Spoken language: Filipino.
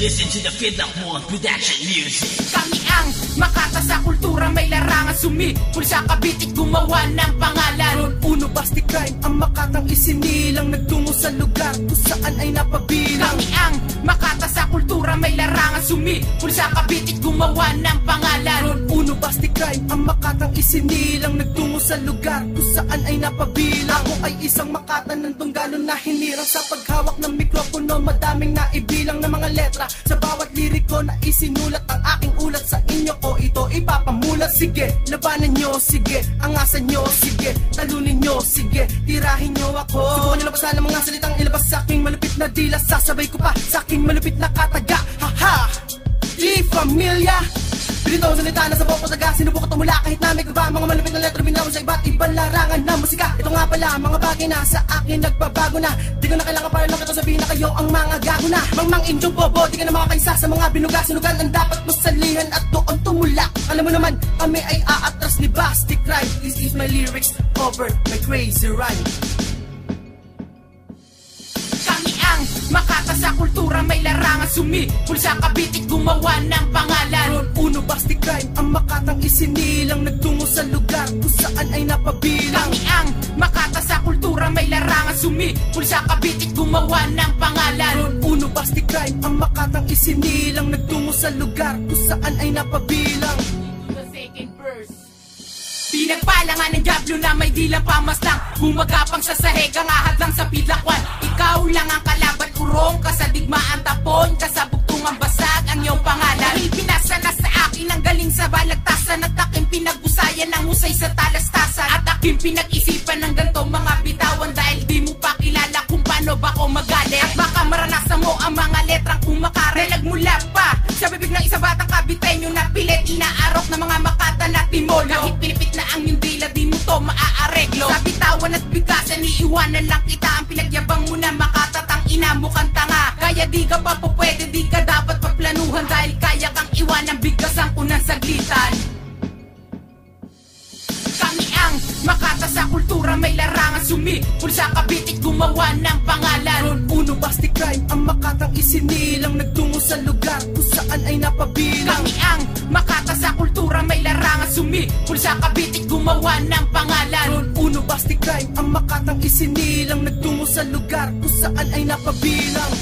listen to the Pinakmon production music. Kami ang makata sa kultura, may larangan sumipul sa Cavite, gumawa ng pangalan. Ron Uno Basti Crime, ang Makatang isinilang, nagtungo sa lugar kung saan ay napabilang. Kami ang makata sa kultura, may larangan sumipul sa Cavite, gumawa ng pangalan. Ron Uno Basti Crime, ang Makatang isinilang, nagtungo sa lugar kung saan ay napabilang. Ako ay isang Makata ng Tunggalo na hinirang sa paghawak ng mikropono, madaming naibilang na mga letra. Sa bawat liriko na isinulat, ang aking ulat sa inyo ko ito ipapamulat. Sige, labanan nyo, sige, angasan nyo, sige, talunin nyo, sige, tirahin nyo ako. Subukan nyo labasan ang mga salitang ilabas sa aking malupit na dila. Sasabay ko pa sa aking malupit na kataga. Haha, di familia. Pilito ang salita na sa boko taga, sinubok at tumula kahit na may kaba. Mga malupit na letra binaw sa iba't ibang larangan ng musika. Ito nga pala, mga bagay na sa akin nagbabago na. Di ko na kailangan para lang ito sabihin na kayo ang mga gago na. Mang indyong bobo, di ka na makakaisa sa mga binuga-sinugan. Ang dapat mo salihan at doon tumula. Alam mo naman, kami ay aatras ni Basti Crime. This is my lyrics over my crazy rhyme. Makata sa kultura, may larangan sumipul sa Cavite, gumawa ng pangalan. Ron Uno Basti Crime, ang Makatang isinilang, nagtungo sa lugar kung saan ay napabilang. Kami ang makata sa kultura, may larangan sumipul sa Cavite, gumawa ng pangalan. Ron Uno Basti Crime, ang Makatang isinilang, nagtungo sa lugar kung saan ay napabilang. The second verse. Pinagpalangan ng Diablo na may dilang pamaslang, bumagapang sa sahig, ang ahad lang sa pilakwan. Ikaw lang ang kalaban, urong ka sa digmaan, tapon ka sa bugtungang basag ang iyong pangalan. Dahil pinasa na sa akin ang galing sa balagtasan, at aking pinagbusayan ng husay sa talastasan, at aking pinag-isipan ng gantong mga bitawan. Dahil di mo pa kilala kung paano ba ako magalit, at baka maranasan mo ang mga letrang kumakaret. Nagmula pa sa bibig ng isa batang Caviteño na pilit inaarok ng mga Makata na timolo. Kahit pinipit na ang iyong dila, di mo to maaareglo. Sa bitawan at bigkasan, iiwanan lang kita. Ang pinagyabang mo na Makatatang ina mo kang tanga. Kaya di ka pa po pwede, di ka dapat paplanuhan. Dahil kaya kang iwanan, bigkasan ko ng saglitan. Kami ang Makata sa kultura, may larangan sumipul sa Cavite, gumawa ng pangalan. Ron Uno Basti Crime, ang Makatang isinilang, nagtungo sa lugar kung saan ay napabilang. Kami ang Makata sa kultura, may larangan sumipul sa Cavite, gumawa ng pangalan. Ron Uno Basti Crime, ang Makatang isinilang, nagtungo sa lugar kung saan ay napabilang.